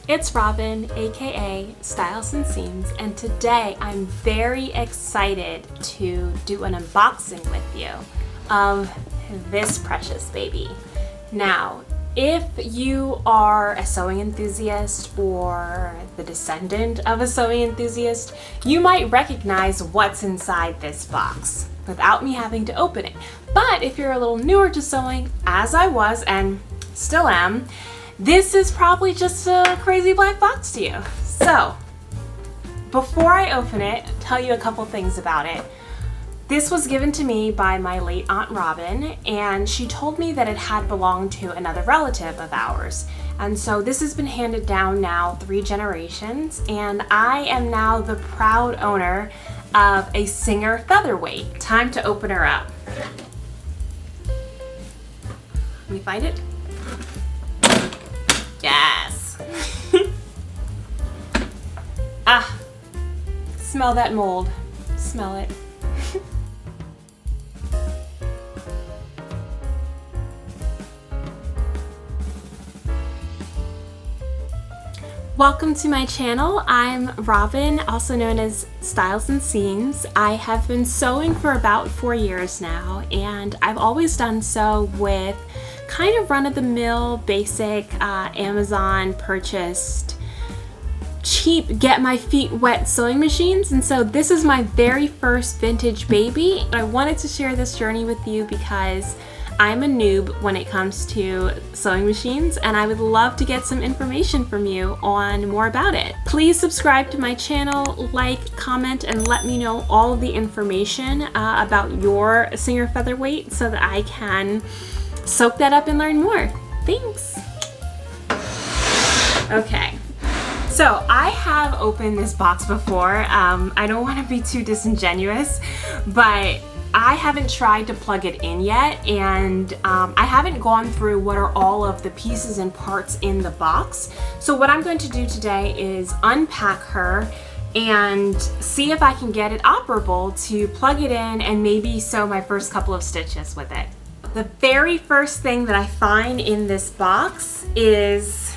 It's Robyn, aka Styles and Seams, and today I'm very excited to do an unboxing with you of this precious baby. Now, if you are a sewing enthusiast or the descendant of a sewing enthusiast, you might recognize what's inside this box without me having to open it. But if you're a little newer to sewing, as I was and still am, this is probably just a crazy black box to you. So, before I open it, tell you a couple things about it. This was given to me by my late Aunt Robyn, and she told me that it had belonged to another relative of ours. And so this has been handed down now 3 generations, and I am now the proud owner of a Singer Featherweight. Time to open her up. Can we find it? Yes. Ah, smell that mold. Smell it. Welcome to my channel. I'm Robyn, also known as Styles and Seams. I have been sewing for about 4 years now, and I've always done so with kind of run-of-the-mill, basic, Amazon purchased, cheap, get my feet wet sewing machines. And so this is my very first vintage baby. I wanted to share this journey with you because I'm a noob when it comes to sewing machines, and I would love to get some information from you on more about it. Please subscribe to my channel, like, comment, and let me know all of the information about your Singer Featherweight so that I can soak that up and learn more. Thanks. Okay. So I have opened this box before. I don't want to be too disingenuous, but I haven't tried to plug it in yet, and I haven't gone through what are all of the pieces and parts in the box. So what I'm going to do today is unpack her and see if I can get it operable to plug it in and maybe sew my first couple of stitches with it. The very first thing that I find in this box is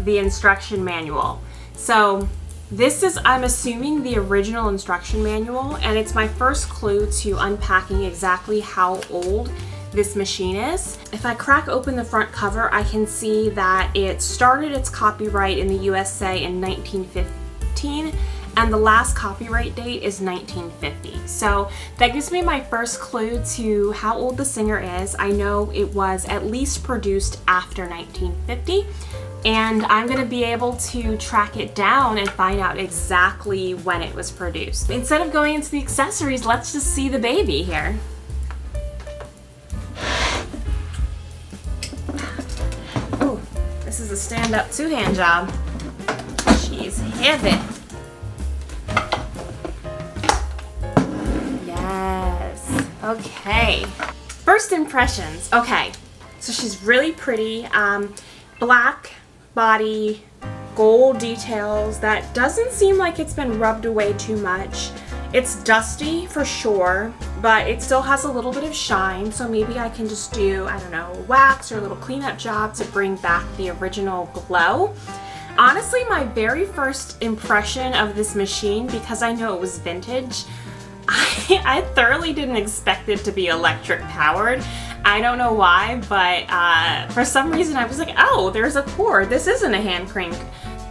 the instruction manual. So this is, I'm assuming, the original instruction manual, and it's my first clue to unpacking exactly how old this machine is. If I crack open the front cover, I can see that it started its copyright in the USA in 1915, and the last copyright date is 1950. So that gives me my first clue to how old the Singer is. I know it was at least produced after 1950. And I'm going to be able to track it down and find out exactly when it was produced. Instead of going into the accessories, let's just see the baby here. Oh, this is a stand-up 2-hand job. She's heavy. Yes. Okay. First impressions. Okay. So she's really pretty. Black body, gold details. That doesn't seem like it's been rubbed away too much. It's dusty for sure, but it still has a little bit of shine, so maybe I can just do, I don't know, wax or a little cleanup job to bring back the original glow. Honestly, my very first impression of this machine, because I know it was vintage, I thoroughly didn't expect it to be electric powered. I don't know why, but for some reason I was like, oh, there's a cord. This isn't a hand crank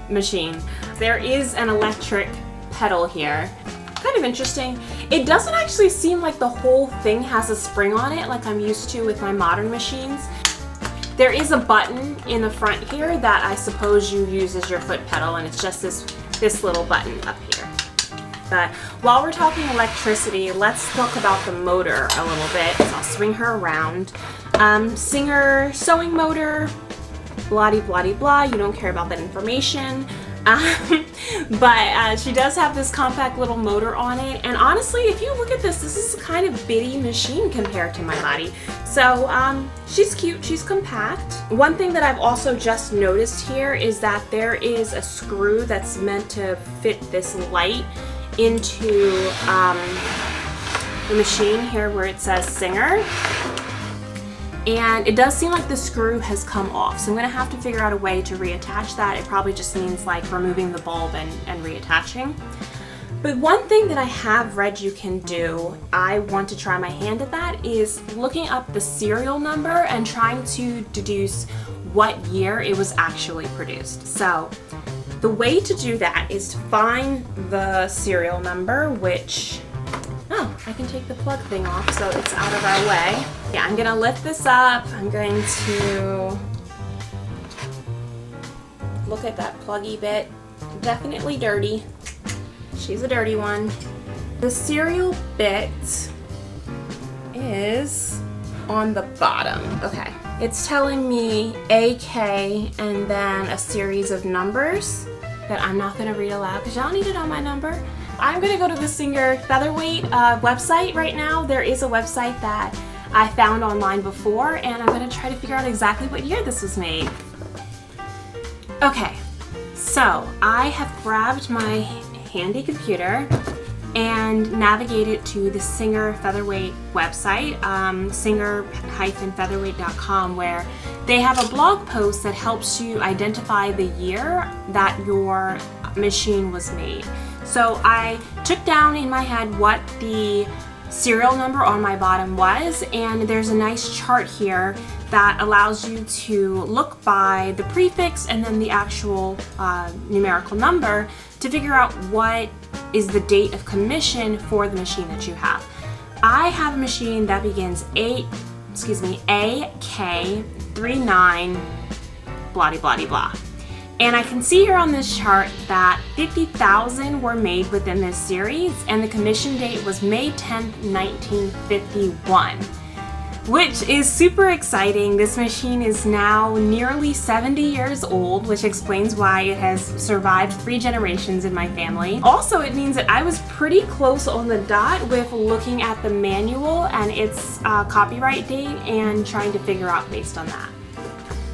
machine. There is an electric pedal here. Kind of interesting. It doesn't actually seem like the whole thing has a spring on it like I'm used to with my modern machines. There is a button in the front here that I suppose you use as your foot pedal, and it's just this little button up here. But while we're talking electricity, let's talk about the motor a little bit. So I'll swing her around. Singer sewing motor, blah-de-blah-de-blah. You don't care about that information. But she does have this compact little motor on it. And honestly, if you look at this, this is a kind of bitty machine compared to my body. So she's cute, she's compact. One thing that I've also just noticed here is that there is a screw that's meant to fit this light into the machine here where it says Singer. and it does seem like the screw has come off, so I'm gonna have to figure out a way to reattach that. It probably just means like removing the bulb and reattaching. But one thing that I have read you can do, I want to try my hand at that, is looking up the serial number and trying to deduce what year it was actually produced. So the way to do that is to find the serial number, which, oh, I can take the plug thing off so it's out of our way. Yeah, I'm gonna lift this up. I'm going to look at that pluggy bit. Definitely dirty. She's a dirty one. The serial bit is on the bottom. Okay, it's telling me AK and then a series of numbers that I'm not gonna read aloud because y'all need to know my number. I'm gonna go to the Singer Featherweight website right now. There is a website that I found online before, and I'm gonna try to figure out exactly what year this was made. Okay, so I have grabbed my handy computer and navigated to the Singer Featherweight website, singer-featherweight.com, where they have a blog post that helps you identify the year that your machine was made. So I took down in my head what the serial number on my bottom was, and there's a nice chart here that allows you to look by the prefix and then the actual numerical number to figure out what is the date of commission for the machine that you have. I have a machine that begins AK39 blah blah blah. And I can see here on this chart that 50,000 were made within this series, and the commission date was May 10th, 1951, which is super exciting. This machine is now nearly 70 years old, which explains why it has survived 3 generations in my family. Also, it means that I was pretty close on the dot with looking at the manual and its copyright date and trying to figure out based on that.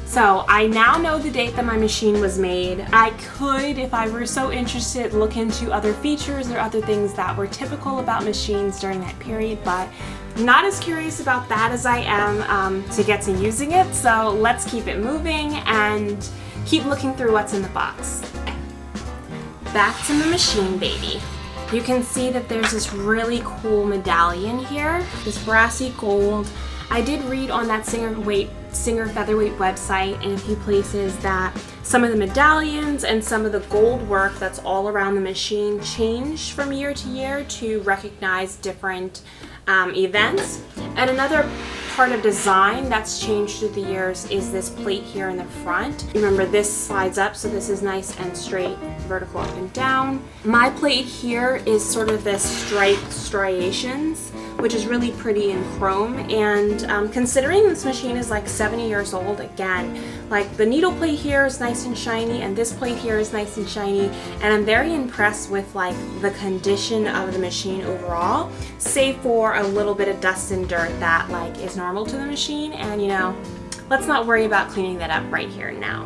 So I now know the date that my machine was made. I could, if I were so interested, look into other features or other things that were typical about machines during that period, but I'm not as curious about that as I am to get to using it. So let's keep it moving and keep looking through what's in the box. Back to the machine, baby. You can see that there's this really cool medallion here, this brassy gold. I did read on that Singer Featherweight website in a few places that some of the medallions and some of the gold work that's all around the machine changed from year to year to recognize different events. And another part of design that's changed through the years is this plate here in the front. Remember, this slides up, so this is nice and straight, vertical up and down. My plate here is sort of this striped striations, which is really pretty in chrome. And considering this machine is like 70 years old, again, like the needle plate here is nice and shiny, and this plate here is nice and shiny, and I'm very impressed with like the condition of the machine overall, save for a little bit of dust and dirt that like is normal to the machine, and you know, let's not worry about cleaning that up right here and now.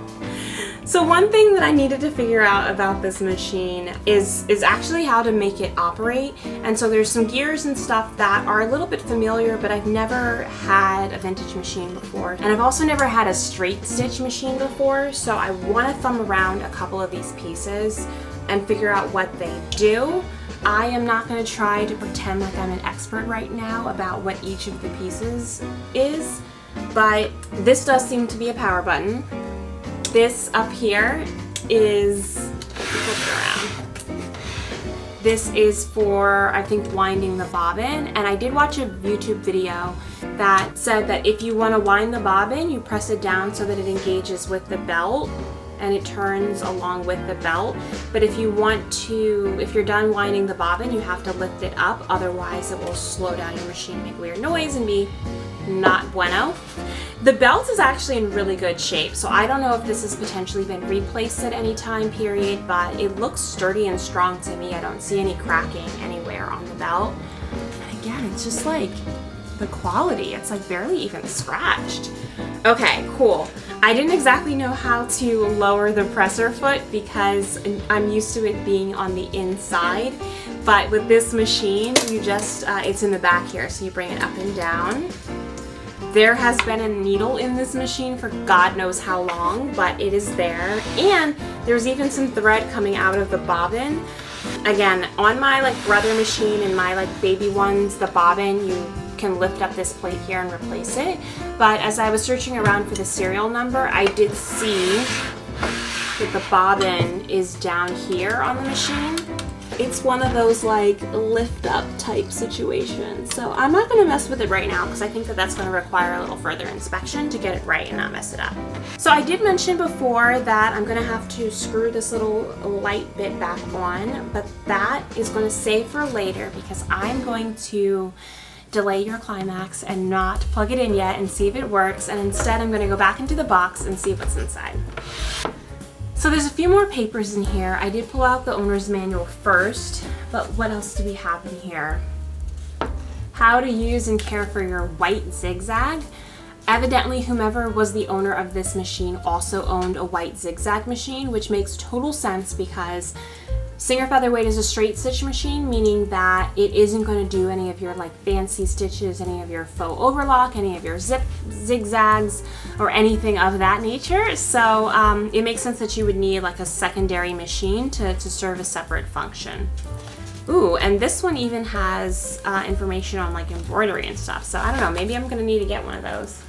So one thing that I needed to figure out about this machine is actually how to make it operate. And so there's some gears and stuff that are a little bit familiar, but I've never had a vintage machine before. And I've also never had a straight stitch machine before. So I want to thumb around a couple of these pieces and figure out what they do. I am not going to try to pretend like I'm an expert right now about what each of the pieces is, but this does seem to be a power button. This up here is, flip it around. This is for, I think, winding the bobbin, and I did watch a YouTube video that said that if you want to wind the bobbin, you press it down so that it engages with the belt and it turns along with the belt. But if you want to, if you're done winding the bobbin, you have to lift it up, otherwise it will slow down your machine, make weird noise, and be not bueno. The belt is actually in really good shape, so I don't know if this has potentially been replaced at any time period, but it looks sturdy and strong to me. I don't see any cracking anywhere on the belt. And again, it's just like the quality, it's like barely even scratched. Okay, cool. I didn't exactly know how to lower the presser foot because I'm used to it being on the inside, but with this machine, you just, it's in the back here, so you bring it up and down. There has been a needle in this machine for God knows how long, but it is there. And there's even some thread coming out of the bobbin. Again, on my like brother machine and my like baby ones, the bobbin, you can lift up this plate here and replace it. But as I was searching around for the serial number, I did see that the bobbin is down here on the machine. It's one of those like lift up type situations. So I'm not going to mess with it right now because I think that that's going to require a little further inspection to get it right and not mess it up. So I did mention before that I'm going to have to screw this little light bit back on, but that is going to save for later because I'm going to delay your climax and not plug it in yet and see if it works, and instead I'm going to go back into the box and see what's inside. So there's a few more papers in here. I did pull out the owner's manual first, but what else do we have in here? How to use and care for your white zigzag. Evidently, whomever was the owner of this machine also owned a white zigzag machine, which makes total sense because Singer Featherweight is a straight stitch machine, meaning that it isn't going to do any of your like fancy stitches, any of your faux overlock, any of your zigzags, or anything of that nature. So it makes sense that you would need like a secondary machine to serve a separate function. Ooh, and this one even has information on like embroidery and stuff. So I don't know, maybe I'm going to need to get one of those.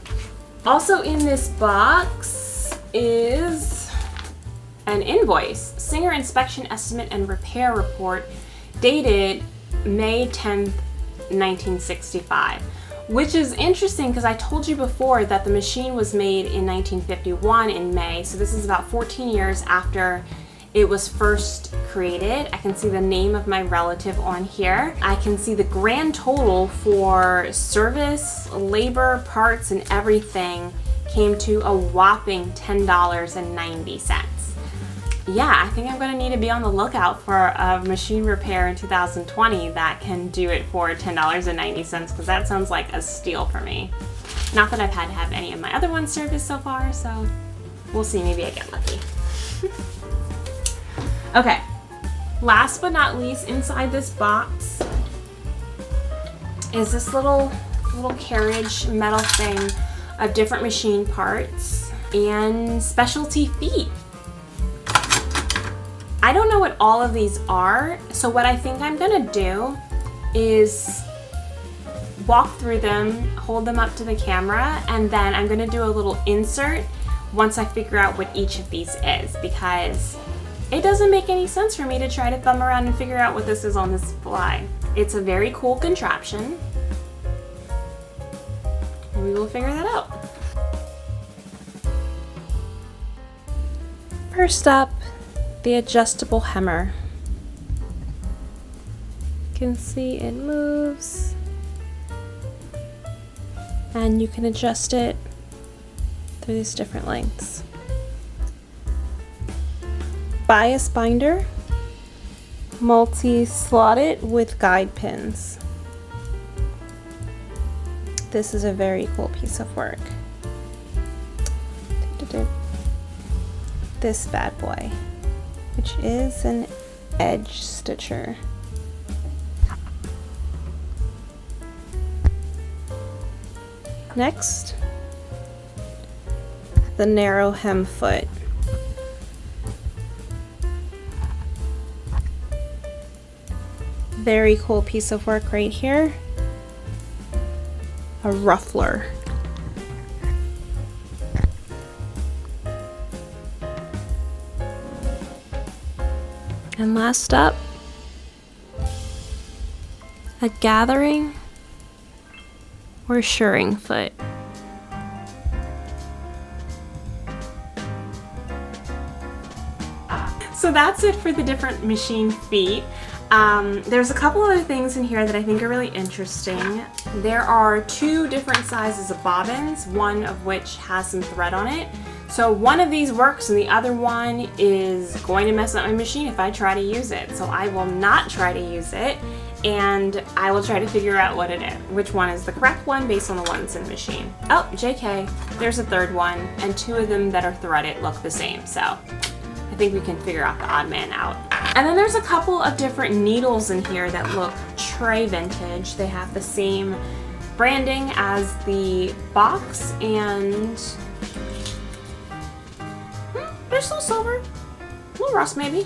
Also in this box is an invoice, Singer Inspection Estimate and Repair Report, dated May 10th, 1965, which is interesting because I told you before that the machine was made in 1951 in May, so this is about 14 years after it was first created. I can see the name of my relative on here. I can see the grand total for service, labor, parts, and everything came to a whopping $10.90. Yeah, I think I'm going to need to be on the lookout for a machine repair in 2020 that can do it for $10.90 because that sounds like a steal for me. Not that I've had to have any of my other ones serviced so far, so we'll see, maybe I get lucky. Okay, last but not least, inside this box is this little carriage metal thing of different machine parts and specialty feet. I don't know what all of these are, so what I think I'm gonna do is walk through them, hold them up to the camera, and then I'm gonna do a little insert once I figure out what each of these is, because it doesn't make any sense for me to try to thumb around and figure out what this is on this fly. It's a very cool contraption, and we will figure that out. First up, the adjustable hemmer. You can see it moves, and you can adjust it through these different lengths. Bias binder, multi-slotted with guide pins. This is a very cool piece of work. This bad boy, which is an edge stitcher. Next, the narrow hem foot. Very cool piece of work right here. A ruffler. And last up, a gathering or shirring foot. So that's it for the different machine feet. There's a couple other things in here that I think are really interesting. There are two different sizes of bobbins, one of which has some thread on it. So one of these works and the other one is going to mess up my machine if I try to use it. So I will not try to use it, and I will try to figure out what it is, which one is the correct one based on the ones in the machine. Oh, JK, there's a third one, and two of them that are threaded look the same. So I think we can figure out the odd man out. And then there's a couple of different needles in here that look très vintage. They have the same branding as the box, and they're still silver, a little rust maybe.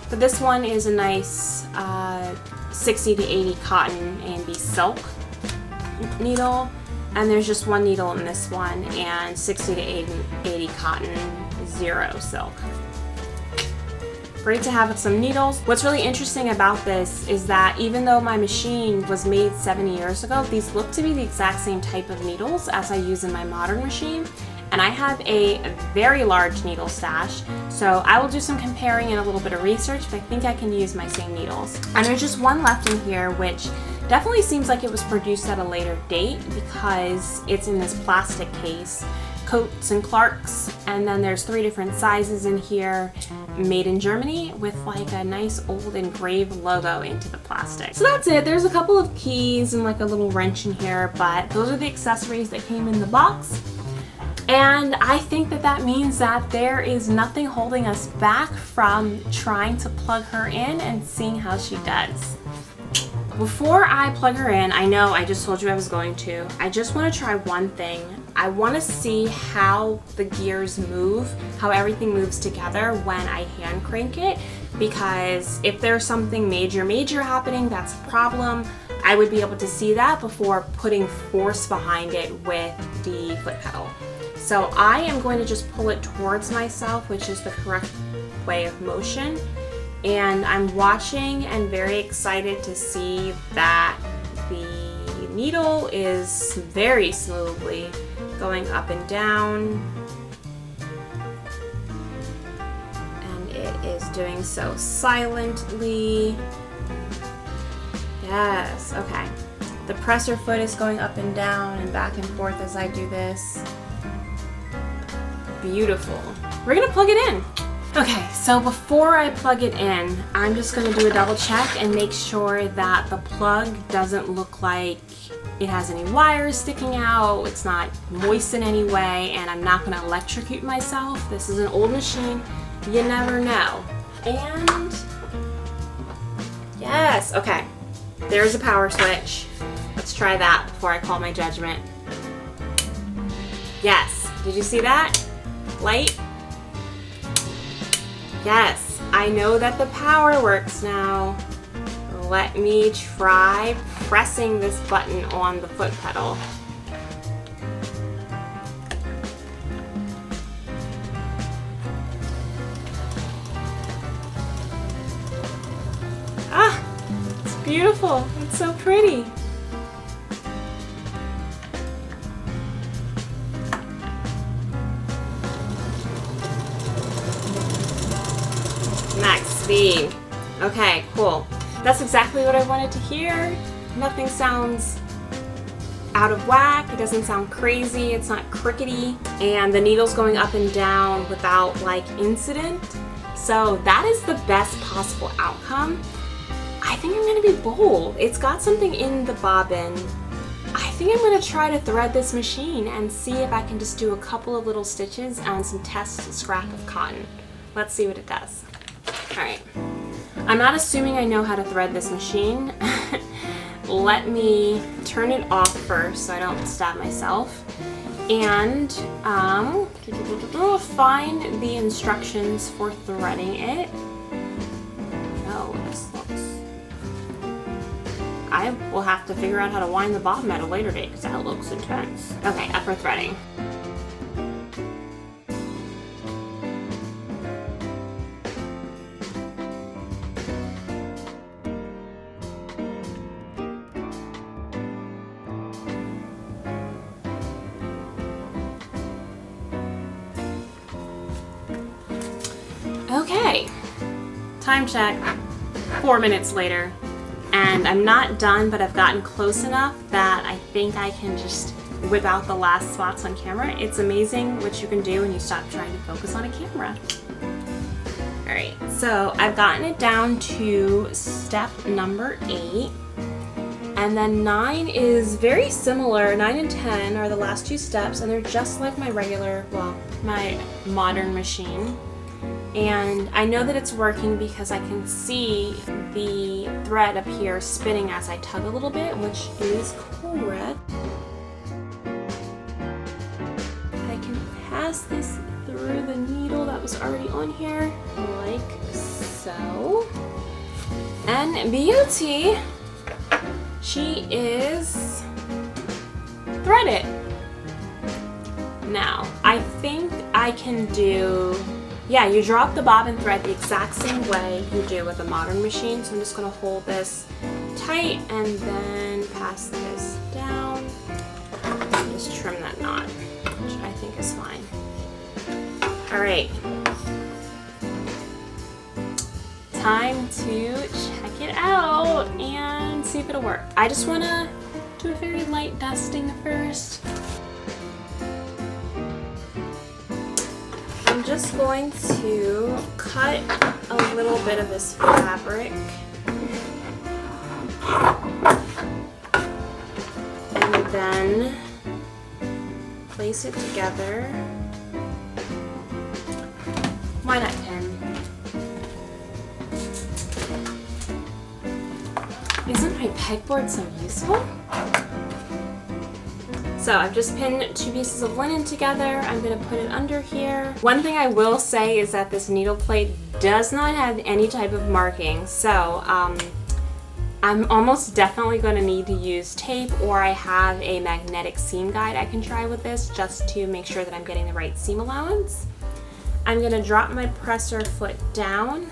But this one is a nice 60 to 80 cotton A&B silk needle, and there's just one needle in this one, and 60 to 80 cotton, 0 silk. Great to have some needles. What's really interesting about this is that even though my machine was made 7 years ago, these look to be the exact same type of needles as I use in my modern machine. And I have a very large needle stash, so I will do some comparing and a little bit of research, but I think I can use my same needles. And there's just one left in here, which definitely seems like it was produced at a later date because it's in this plastic case. Coats and Clarks, and then there's 3 different sizes in here, made in Germany, with like a nice old engraved logo into the plastic. So that's it. There's a couple of keys and like a little wrench in here, but those are the accessories that came in the box. And I think that that means that there is nothing holding us back from trying to plug her in and seeing how she does. Before I plug her in, I know I just told you I was going to, I just want to try one thing. I want to see how the gears move, how everything moves together when I hand crank it, because if there's something major happening, that's a problem. I would be able to see that before putting force behind it with the foot pedal. So I am going to just pull it towards myself, which is the correct way of motion. And I'm watching and very excited to see that the needle is very smoothly going up and down. And it is doing so silently. Yes, okay. The presser foot is going up and down and back and forth as I do this. Beautiful. We're gonna plug it in. Okay, so before I plug it in, I'm just gonna do a double check and make sure that the plug doesn't look like it has any wires sticking out, it's not moist in any way, and I'm not gonna electrocute myself. This is an old machine, you never know. And yes, okay, there's a power switch. Let's try that before I call my judgment. Yes, did you see that? Light? Yes, I know that the power works now. Let me try pressing this button on the foot pedal. Ah, it's beautiful. It's so pretty. Max speed. Okay, cool. That's exactly what I wanted to hear. Nothing sounds out of whack. It doesn't sound crazy. It's not crickety. And the needle's going up and down without like incident. So that is the best possible outcome. I think I'm gonna be bold. It's got something in the bobbin. I think I'm gonna try to thread this machine and see if I can just do a couple of little stitches and some test scrap of cotton. Let's see what it does. All right, I'm not assuming I know how to thread this machine. Let me turn it off first so I don't stab myself. And find the instructions for threading it. Oh, this looks... I will have to figure out how to wind the bobbin at a later date because that looks intense. Okay, up for threading. Okay, time check, 4 minutes later, and I'm not done, but I've gotten close enough that I think I can just whip out the last spots on camera. It's amazing what you can do when you stop trying to focus on a camera. All right, so I've gotten it down to step number 8, and then 9 is very similar. 9 and 10 are the last 2 steps, and they're just like my regular, well, my modern machine. And I know that it's working because I can see the thread up here spinning as I tug a little bit, which is cool. beautiful red. I can pass this through the needle that was already on here, like so. And beauty, she is threaded. Now, I think I can do, yeah, you drop the bobbin thread the exact same way you do with a modern machine. So I'm just gonna hold this tight and then pass this down and just trim that knot, which I think is fine. All right, time to check it out and see if it'll work. I just wanna do a very light dusting first. I'm just going to cut a little bit of this fabric and then place it together. Why not pin? Isn't my pegboard so useful? So I've just pinned 2 pieces of linen together. I'm gonna put it under here. One thing I will say is that this needle plate does not have any type of marking. So I'm almost definitely gonna need to use tape, or I have a magnetic seam guide I can try with this just to make sure that I'm getting the right seam allowance. I'm gonna drop my presser foot down.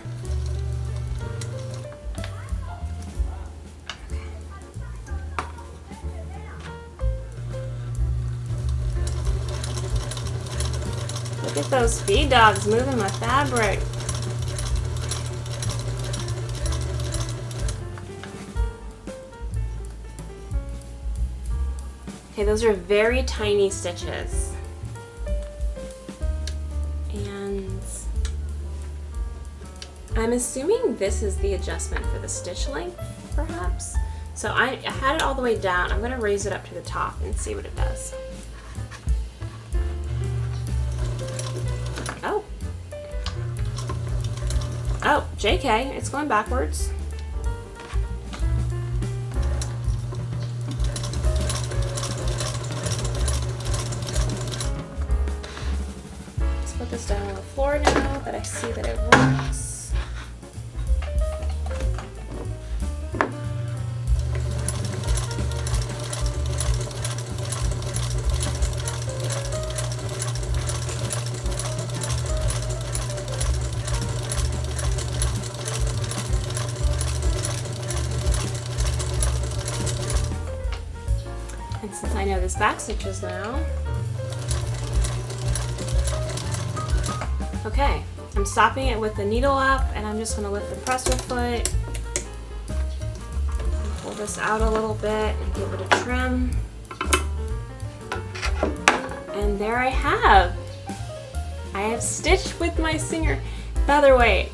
Look at those feed dogs moving my fabric. Okay, those are very tiny stitches. And I'm assuming this is the adjustment for the stitch length, perhaps. So I had it all the way down. I'm gonna raise it up to the top and see what it does. Oh, JK, it's going backwards. Let's put this down on the floor now that I see that it works. And since I know this back stitches now, okay, I'm stopping it with the needle up, and I'm just gonna lift the presser foot, pull this out a little bit and give it a trim. And there I have stitched with my Singer Featherweight.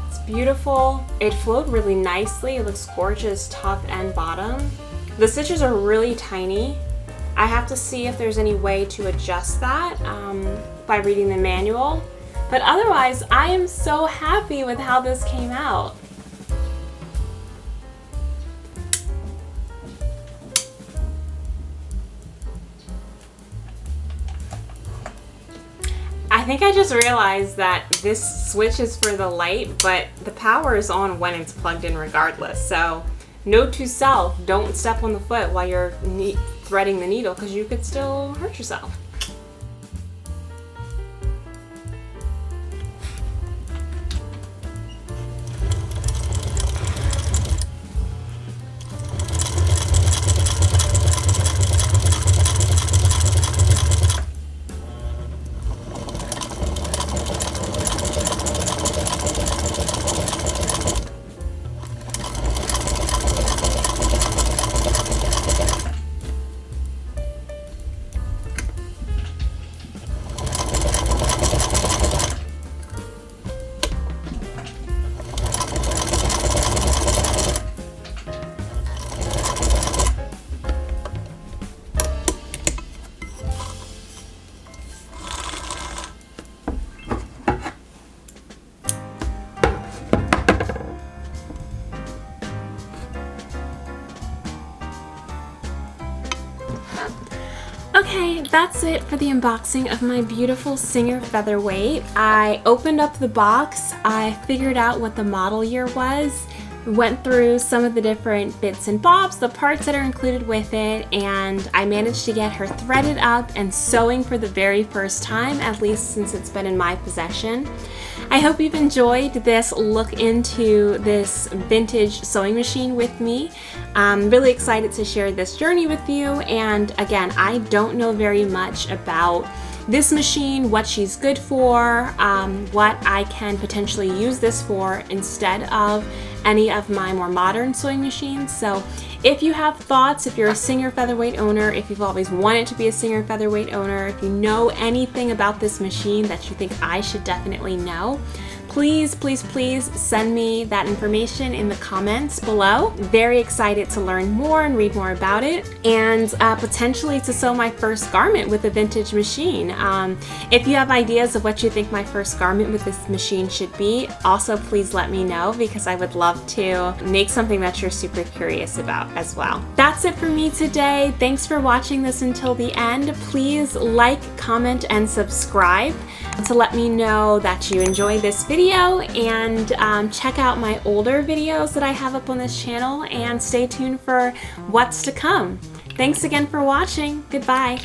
It's beautiful. It flowed really nicely. It looks gorgeous top and bottom. The stitches are really tiny. I have to see if there's any way to adjust that by reading the manual. But otherwise, I am so happy with how this came out. I think I just realized that this switch is for the light, but the power is on when it's plugged in regardless. So note to self, don't step on the foot while you're threading the needle, because you could still hurt yourself. that's it for the unboxing of my beautiful Singer Featherweight. I opened up the box, I figured out what the model year was, went through some of the different bits and bobs, the parts that are included with it, and I managed to get her threaded up and sewing for the very first time, at least since it's been in my possession. I hope you've enjoyed this look into this vintage sewing machine with me. I'm really excited to share this journey with you, and again, I don't know very much about this machine, what she's good for, what I can potentially use this for instead of any of my more modern sewing machines. So if you have thoughts, if you're a Singer Featherweight owner, if you've always wanted to be a Singer Featherweight owner, if you know anything about this machine that you think I should definitely know, please, please, please send me that information in the comments below. Very excited to learn more and read more about it, and potentially to sew my first garment with a vintage machine. If you have ideas of what you think my first garment with this machine should be, also please let me know, because I would love to make something that you're super curious about as well. That's it for me today. Thanks for watching this until the end. Please like, comment, and subscribe to let me know that you enjoyed this video, and check out my older videos that I have up on this channel, and stay tuned for what's to come. Thanks again for watching. Goodbye.